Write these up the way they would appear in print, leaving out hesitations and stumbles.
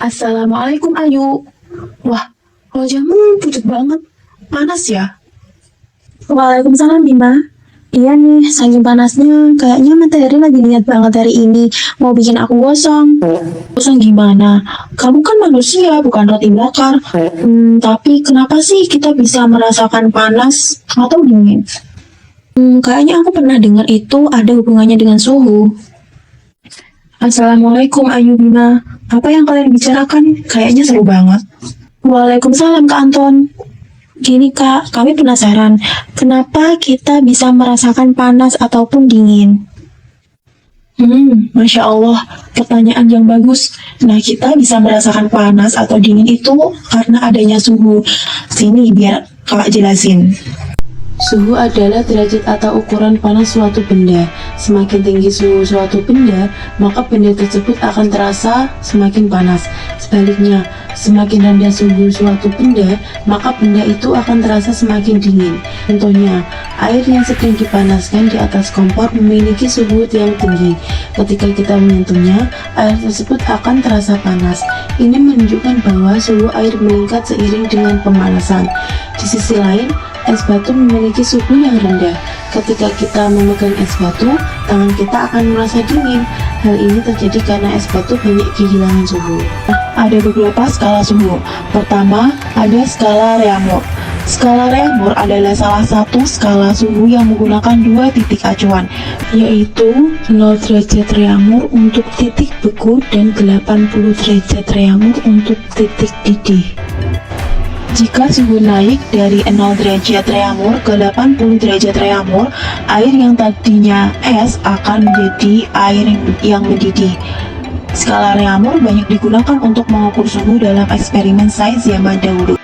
Assalamualaikum Ayu. Wah, wajahmu pucat banget. Panas ya? Waalaikumsalam Bima. Iya nih, saking panasnya, kayaknya matahari lagi niat banget hari ini mau bikin aku gosong. Bosan gimana? Kamu kan manusia, bukan roti bakar. Tapi kenapa sih kita bisa merasakan panas atau dingin? Kayaknya aku pernah dengar itu ada hubungannya dengan suhu. Assalamualaikum Ayu Bima. Apa yang kalian bicarakan? Kayaknya seru banget. Waalaikumsalam Kak Anton. Gini Kak, kami penasaran, kenapa kita bisa merasakan panas ataupun dingin? Masya Allah, pertanyaan yang bagus. Nah, kita bisa merasakan panas atau dingin itu karena adanya suhu. Sini biar Kak jelasin. Suhu adalah derajat atau ukuran panas suatu benda. Semakin tinggi suhu suatu benda, maka benda tersebut akan terasa semakin panas. Sebaliknya, semakin rendah suhu suatu benda, maka benda itu akan terasa semakin dingin. Contohnya, air yang sedang dipanaskan di atas kompor memiliki suhu yang tinggi. Ketika kita menyentuhnya, air tersebut akan terasa panas. Ini menunjukkan bahwa suhu air meningkat seiring dengan pemanasan. Di sisi lain, es batu memiliki suhu yang rendah. Ketika kita memegang es batu, tangan kita akan merasa dingin. Hal ini terjadi karena es batu banyak kehilangan suhu. Ada beberapa skala suhu. Pertama, ada skala Reaumur. Skala Reaumur adalah salah satu skala suhu yang menggunakan dua titik acuan, yaitu 0 derajat Reaumur untuk titik beku dan 80 derajat Reaumur untuk titik didih. Jika suhu naik dari 0 derajat Reaumur ke 80 derajat Reaumur, air yang tadinya es akan menjadi air yang mendidih. Skala Reaumur banyak digunakan untuk mengukur suhu dalam eksperimen sains zaman dahulu.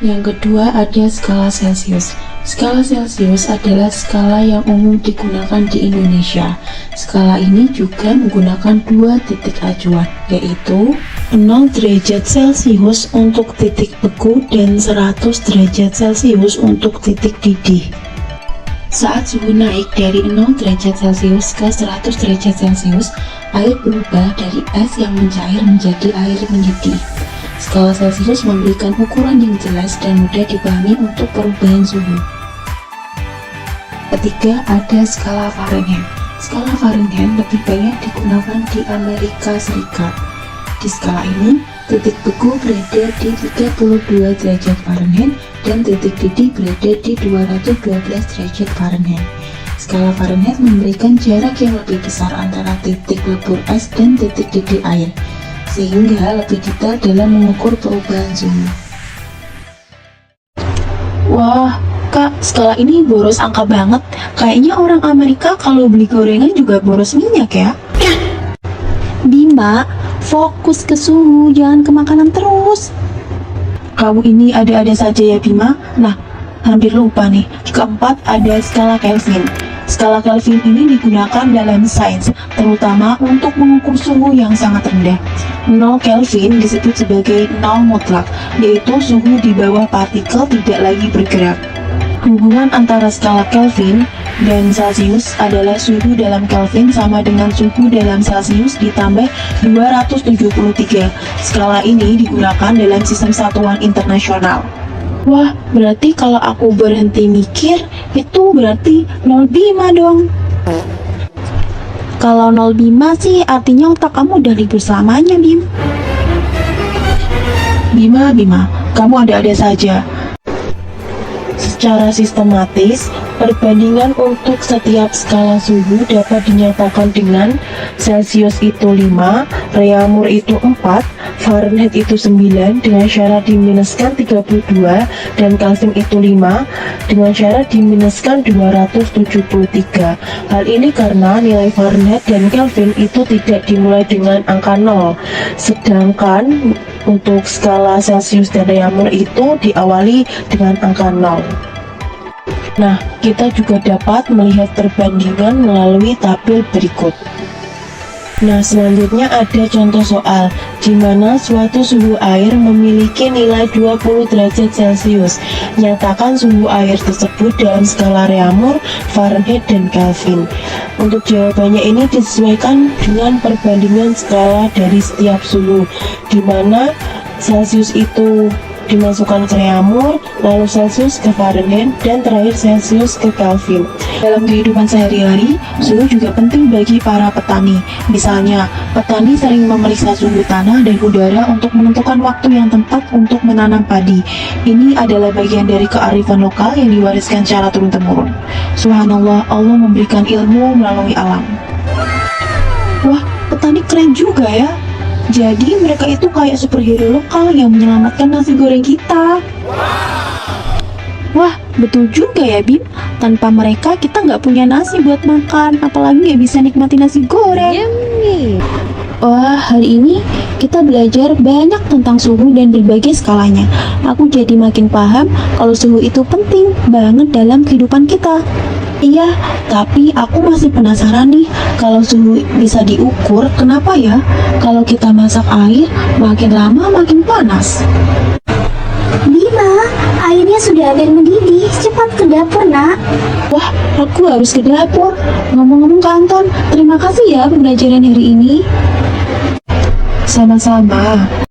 Yang kedua ada skala Celcius. Skala Celcius adalah skala yang umum digunakan di Indonesia. Skala ini juga menggunakan dua titik acuan, yaitu 0 derajat Celcius untuk titik beku dan 100 derajat Celcius untuk titik didih. saat suhu naik dari 0 derajat Celcius ke 100 derajat Celcius, air berubah dari es yang mencair menjadi air mendidih. Skala Celcius memberikan ukuran yang jelas dan mudah dipahami untuk perubahan suhu. Ketiga, ada skala Fahrenheit. Skala Fahrenheit lebih banyak digunakan di Amerika Serikat. Di skala ini, titik beku berada di 32 derajat Fahrenheit dan titik didih berada di 212 derajat Fahrenheit. Skala Fahrenheit memberikan jarak yang lebih besar antara titik lebur es dan titik didih air, sehingga lebih detail dalam mengukur perubahan suhu. Wah, Kak, skala ini boros angka banget. Kayaknya orang Amerika kalau beli gorengan juga boros minyak ya. Bima, fokus ke suhu, jangan ke makanan terus. Kamu ini ada-ada saja ya Bima. Nah, hampir lupa nih. Keempat ada skala Kelvin. Skala Kelvin ini digunakan dalam sains, terutama untuk mengukur suhu yang sangat rendah. 0 Kelvin disebut sebagai nol mutlak, yaitu suhu di bawah partikel tidak lagi bergerak. Hubungan antara skala Kelvin dan Celcius adalah suhu dalam Kelvin sama dengan suhu dalam Celcius ditambah 273. Skala ini digunakan dalam sistem satuan internasional. Wah, berarti kalau aku berhenti mikir, itu berarti 0 Bima dong. Kalau 0 Bima sih artinya otak kamu udah libur selamanya, Bim. Bima, kamu ada-ada saja. Secara sistematis, perbandingan untuk setiap skala suhu dapat dinyatakan dengan Celcius itu 5, Reaumur itu 4, Fahrenheit itu 9 dengan syarat diminuskan 32, dan Kelvin itu 5 dengan syarat diminuskan 273. Hal ini karena nilai Fahrenheit dan Kelvin itu tidak dimulai dengan angka 0, sedangkan untuk skala Celcius dan Reaumur itu diawali dengan angka 0. Nah, kita juga dapat melihat perbandingan melalui tabel berikut. Nah, selanjutnya ada contoh soal di mana suatu suhu air memiliki nilai 20 derajat Celcius. Nyatakan suhu air tersebut dalam skala Reaumur, Fahrenheit, dan Kelvin. Untuk jawabannya ini disesuaikan dengan perbandingan skala dari setiap suhu. di mana Celcius itu dimasukkan ke reaumur, lalu Celcius ke Fahrenheit, dan terakhir Celcius ke Kelvin. Dalam kehidupan sehari-hari, suhu juga penting bagi para petani. Misalnya, petani sering memeriksa suhu tanah dan udara untuk menentukan waktu yang tepat untuk menanam padi. Ini adalah bagian dari kearifan lokal yang diwariskan secara turun-temurun. Subhanallah, Allah memberikan ilmu melalui alam. Wah, petani keren juga ya. Jadi mereka itu kayak superhero lokal yang menyelamatkan nasi goreng kita. Wah, betul juga ya Bim. Tanpa mereka kita nggak punya nasi buat makan, apalagi nggak bisa nikmati nasi goreng. Wah, hari ini kita belajar banyak tentang suhu dan berbagai skalanya. Aku jadi makin paham kalau suhu itu penting banget dalam kehidupan kita. Iya, tapi aku masih penasaran nih, kalau suhu bisa diukur, kenapa ya? Kalau kita masak air, makin lama makin panas. Bima, airnya sudah hampir mendidih. Cepat ke dapur, nak. Wah, aku harus ke dapur. Ngomong-ngomong Kak Anton, terima kasih ya pembelajaran hari ini. Sama-sama.